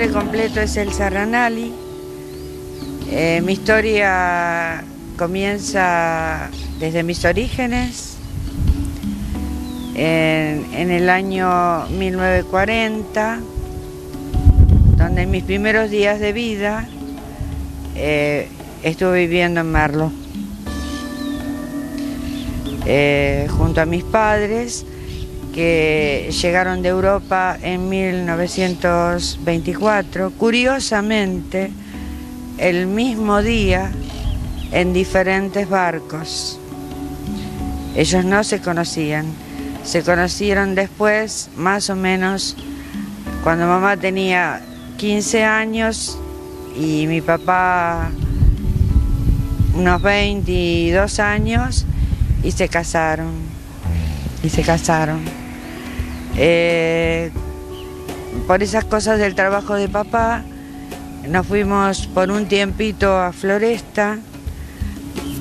nombre completo es Elsa Ranalli. Mi historia comienza desde mis orígenes, en el año 1940, donde en mis primeros días de vida estuve viviendo en Merlo, junto a mis padres, que llegaron de Europa en 1924, curiosamente el mismo día, en diferentes barcos. Ellos no se conocían, se conocieron después, más o menos cuando mamá tenía 15 años y mi papá unos 22 años, y se casaron. Por esas cosas del trabajo de papá, nos fuimos por un tiempito a Floresta,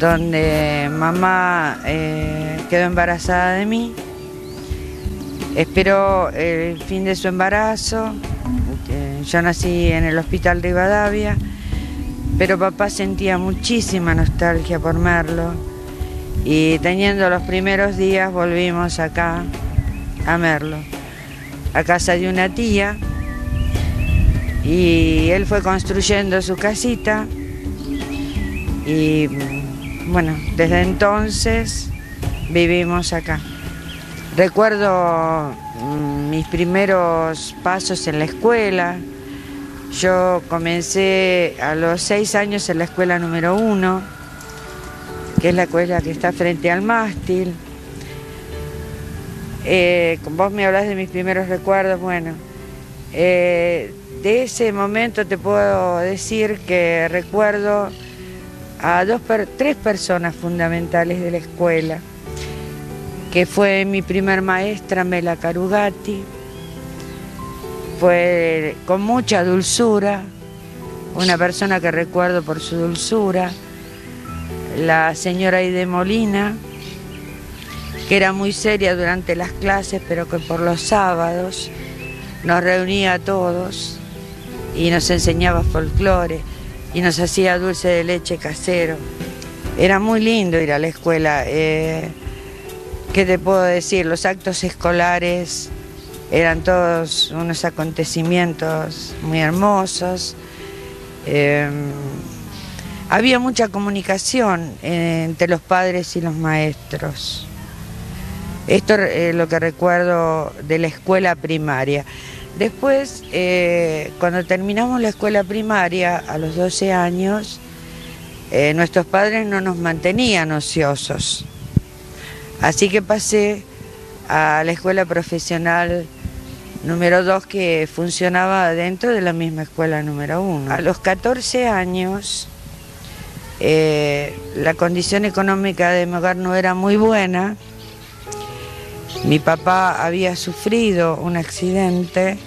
donde mamá quedó embarazada de mí. Esperó el fin de su embarazo. Yo nací en el Hospital Rivadavia, pero papá sentía muchísima nostalgia por Merlo, y teniendo los primeros días volvimos acá a Merlo, a casa de una tía, y él fue construyendo su casita, y bueno, desde entonces vivimos acá. Recuerdo mis primeros pasos en la escuela. Yo comencé a los 6 años en la escuela número 1, que es la escuela que está frente al mástil. Vos me hablás de mis primeros recuerdos. Bueno, de ese momento te puedo decir que recuerdo a tres personas fundamentales de la escuela, que fue mi primer maestra, Mela Carugati. Fue con mucha dulzura, una persona que recuerdo por su dulzura. La señora Aide Molina, que era muy seria durante las clases, pero que por los sábados nos reunía a todos y nos enseñaba folclore y nos hacía dulce de leche casero. Era muy lindo ir a la escuela. ¿Qué te puedo decir? Los actos escolares eran todos unos acontecimientos muy hermosos. Había mucha comunicación entre los padres y los maestros. Esto es lo que recuerdo de la escuela primaria. Después, cuando terminamos la escuela primaria, a los 12 años, nuestros padres no nos mantenían ociosos. Así que pasé a la escuela profesional número 2, que funcionaba dentro de la misma escuela número 1. A los 14 años, la condición económica de mi hogar no era muy buena. Mi papá había sufrido un accidente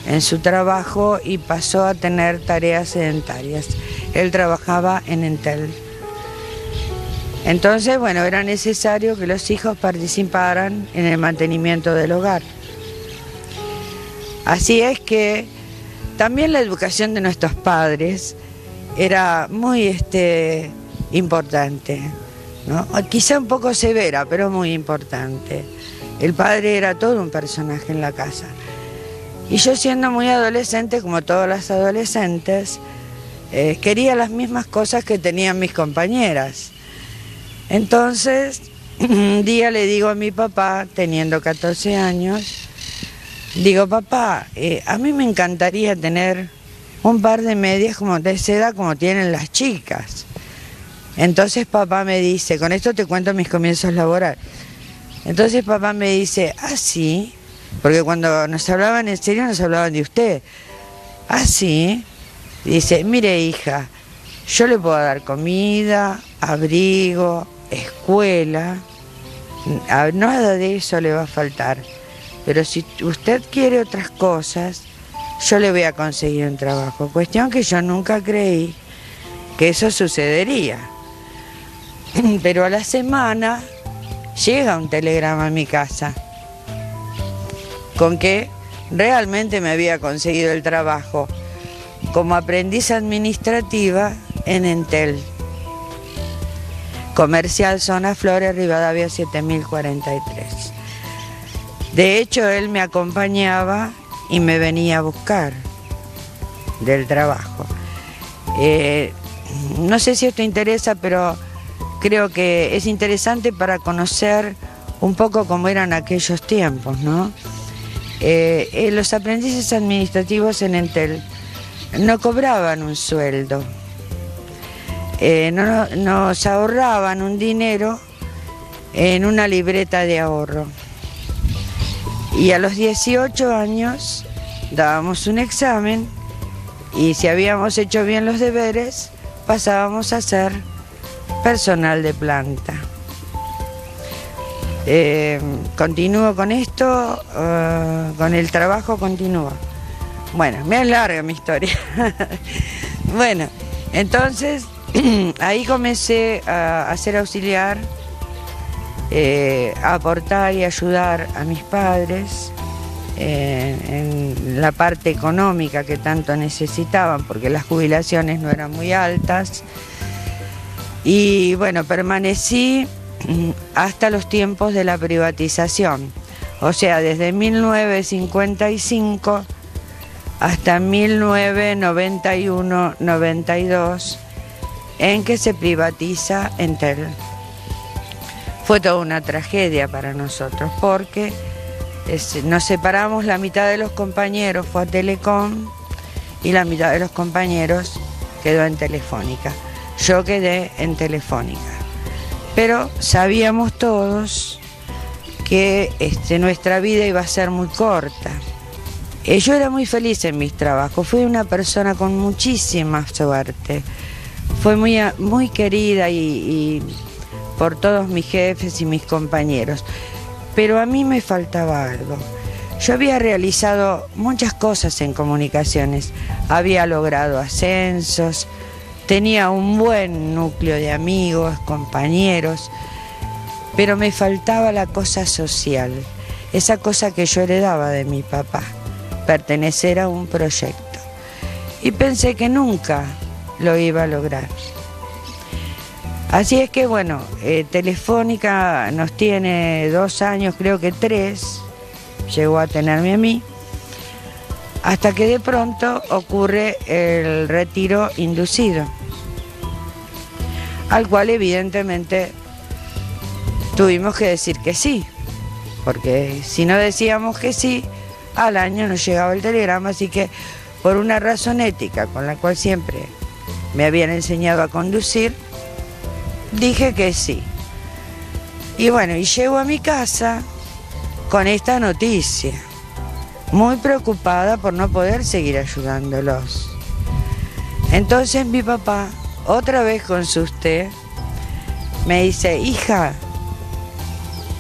en su trabajo y pasó a tener tareas sedentarias. Él trabajaba en Entel. Entonces, bueno, era necesario que los hijos participaran en el mantenimiento del hogar. Así es que también la educación de nuestros padres era muy importante, ¿no? Quizá un poco severa, pero muy importante. El padre era todo un personaje en la casa. Y yo, siendo muy adolescente, como todas las adolescentes, quería las mismas cosas que tenían mis compañeras. Entonces, un día le digo a mi papá, teniendo 14 años, digo: papá, a mí me encantaría tener un par de medias como de seda como tienen las chicas. Entonces papá me dice, con esto te cuento mis comienzos laborales. Entonces papá me dice: ¿ah, sí? Porque cuando nos hablaban en serio nos hablaban de usted. ¿Ah, sí? Dice: mire, hija, yo le puedo dar comida, abrigo, escuela, nada de eso le va a faltar. Pero si usted quiere otras cosas, yo le voy a conseguir un trabajo. Cuestión que yo nunca creí que eso sucedería. Pero a la semana llega un telegrama a mi casa con que realmente me había conseguido el trabajo. como aprendiz administrativa en Entel. Comercial Zona Flores, Rivadavia 7043. De hecho, él me acompañaba y me venía a buscar del trabajo. No sé si esto interesa, pero creo que es interesante para conocer un poco cómo eran aquellos tiempos, ¿no? Los aprendices administrativos en Entel no cobraban un sueldo, nos ahorraban un dinero en una libreta de ahorro. Y a los 18 años dábamos un examen y si habíamos hecho bien los deberes, pasábamos a ser personal de planta. Continúo con esto, con el trabajo continúo. Bueno, me alarga mi historia. Bueno, entonces ahí comencé a ser auxiliar, a aportar y ayudar a mis padres en la parte económica que tanto necesitaban, porque las jubilaciones no eran muy altas. Y bueno, permanecí hasta los tiempos de la privatización, o sea, desde 1955 hasta 1991-92, en que se privatiza Entel. Fue toda una tragedia para nosotros, porque nos separamos, la mitad de los compañeros fue a Telecom y la mitad de los compañeros quedó en Telefónica. Yo quedé en Telefónica. Pero sabíamos todos que nuestra vida iba a ser muy corta. Yo era muy feliz en mis trabajos, fui una persona con muchísima suerte. Fue muy querida y por todos mis jefes y mis compañeros. Pero a mí me faltaba algo. Yo había realizado muchas cosas en comunicaciones, había logrado ascensos, tenía un buen núcleo de amigos, compañeros, pero me faltaba la cosa social, esa cosa que yo heredaba de mi papá, pertenecer a un proyecto. Y pensé que nunca lo iba a lograr. Así es que bueno, Telefónica nos tiene 2 años, creo que 3, llegó a tenerme a mí, hasta que de pronto ocurre el retiro inducido, al cual evidentemente tuvimos que decir que sí, porque si no decíamos que sí, al año nos llegaba el telegrama, así que por una razón ética con la cual siempre me habían enseñado a conducir, dije que sí. Y bueno, y llego a mi casa con esta noticia, muy preocupada por no poder seguir ayudándolos. Entonces mi papá, otra vez con su usted, me dice: hija,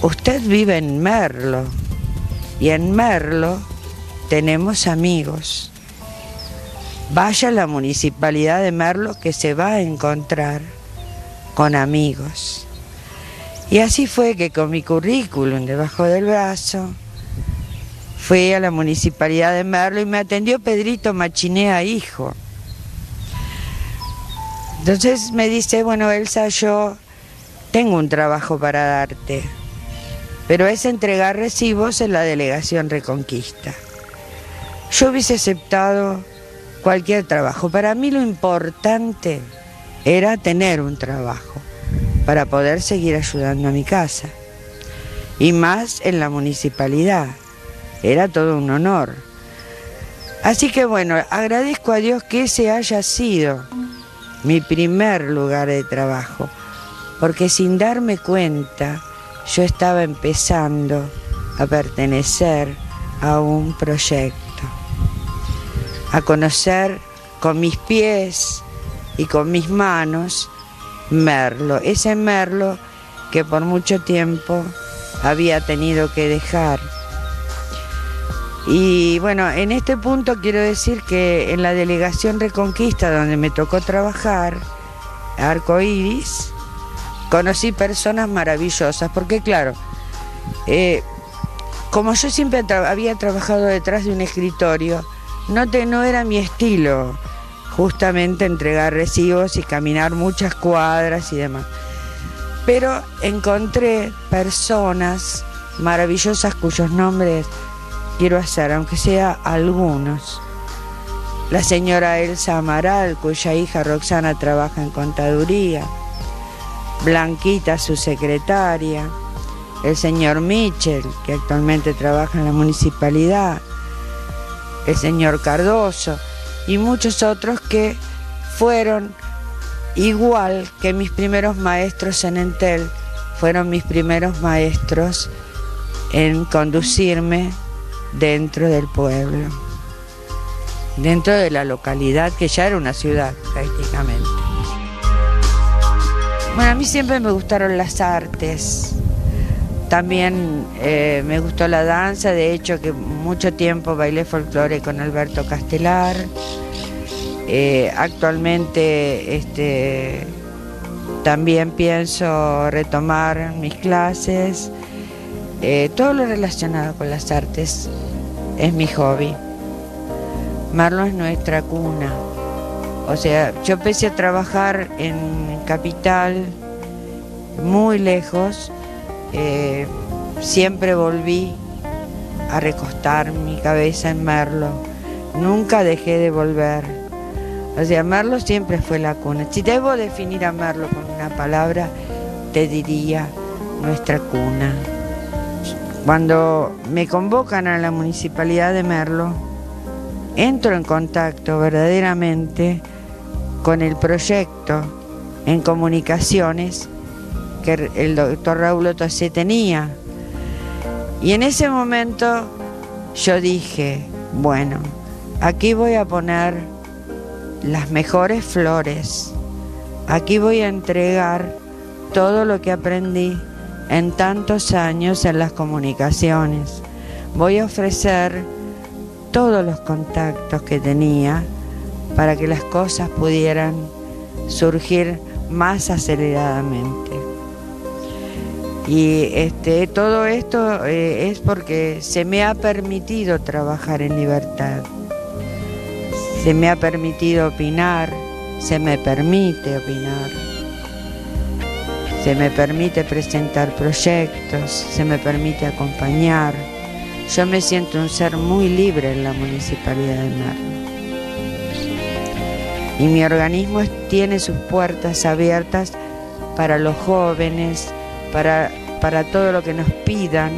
usted vive en Merlo y en Merlo tenemos amigos. Vaya a la municipalidad de Merlo que se va a encontrar con amigos. Y así fue que con mi currículum debajo del brazo fui a la municipalidad de Merlo y me atendió Pedrito Machinea, hijo. Entonces me dice: bueno, Elsa, yo tengo un trabajo para darte, pero es entregar recibos en la delegación Reconquista. Yo hubiese aceptado cualquier trabajo. Para mí lo importante era tener un trabajo para poder seguir ayudando a mi casa. Y más en la municipalidad. Era todo un honor. Así que bueno, agradezco a Dios que ese haya sido mi primer lugar de trabajo, porque sin darme cuenta yo estaba empezando a pertenecer a un proyecto, a conocer con mis pies y con mis manos Merlo, ese Merlo que por mucho tiempo había tenido que dejar. Y bueno, en este punto quiero decir que en la delegación Reconquista, donde me tocó trabajar, Arco Iris, conocí personas maravillosas, porque claro, como yo siempre había trabajado detrás de un escritorio, no era mi estilo justamente entregar recibos y caminar muchas cuadras y demás. Pero encontré personas maravillosas cuyos nombres quiero hacer, aunque sea algunos. La señora Elsa Amaral, cuya hija Roxana trabaja en contaduría. Blanquita, su secretaria. El señor Michel, que actualmente trabaja en la municipalidad. El señor Cardoso y muchos otros que fueron igual que mis primeros maestros en Entel, fueron mis primeros maestros en conducirme dentro del pueblo, dentro de la localidad que ya era una ciudad prácticamente. Bueno, a mí siempre me gustaron las artes, también me gustó la danza, de hecho que mucho tiempo bailé folclore con Alberto Castelar. Actualmente también pienso retomar mis clases. Todo lo relacionado con las artes es mi hobby. Merlo es nuestra cuna. O sea, yo empecé a trabajar en Capital, muy lejos. Siempre volví a recostar mi cabeza en Merlo. Nunca dejé de volver. O sea, Merlo siempre fue la cuna. Si debo definir a Merlo con una palabra, te diría nuestra cuna. Cuando me convocan a la Municipalidad de Merlo, entro en contacto verdaderamente con el proyecto en comunicaciones que el doctor Raúl Otace tenía. Y en ese momento yo dije, bueno, aquí voy a poner las mejores flores, aquí voy a entregar todo lo que aprendí en tantos años en las comunicaciones. Voy a ofrecer todos los contactos que tenía para que las cosas pudieran surgir más aceleradamente. Y todo esto es porque se me ha permitido trabajar en libertad. Se me ha permitido opinar, se me permite opinar. Se me permite presentar proyectos, se me permite acompañar. Yo me siento un ser muy libre en la Municipalidad de Merlo. Y mi organismo tiene sus puertas abiertas para los jóvenes, para todo lo que nos pidan,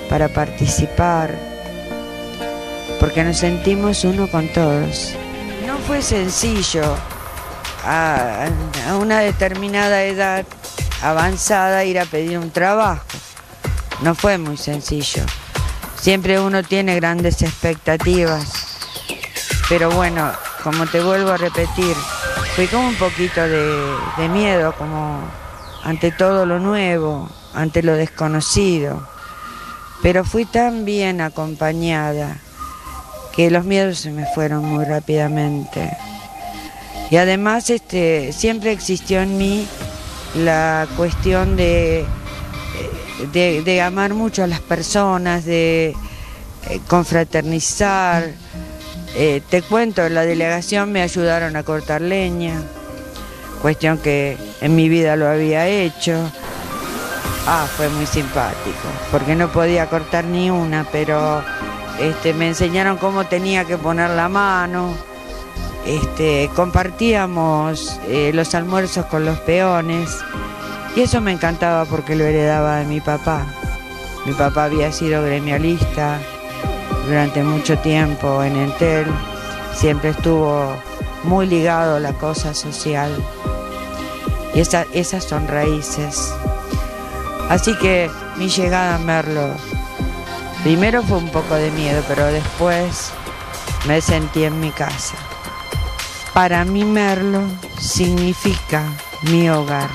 para participar, porque nos sentimos uno con todos. No fue sencillo a una determinada edad avanzada ir a pedir un trabajo. No fue muy sencillo. Siempre uno tiene grandes expectativas, pero bueno, como te vuelvo a repetir, fui con un poquito de miedo, como ante todo lo nuevo, ante lo desconocido, pero fui tan bien acompañada que los miedos se me fueron muy rápidamente. Y además siempre existió en mí la cuestión de amar mucho a las personas, de confraternizar. Te cuento, en la delegación me ayudaron a cortar leña, cuestión que en mi vida lo había hecho. Fue muy simpático, porque no podía cortar ni una, pero me enseñaron cómo tenía que poner la mano. Compartíamos los almuerzos con los peones y eso me encantaba porque lo heredaba de mi papá. Mi papá había sido gremialista durante mucho tiempo en Entel, siempre estuvo muy ligado a la cosa social y esas son raíces. Así que mi llegada a Merlo, primero fue un poco de miedo, pero después me sentí en mi casa. Para mí Merlo significa mi hogar.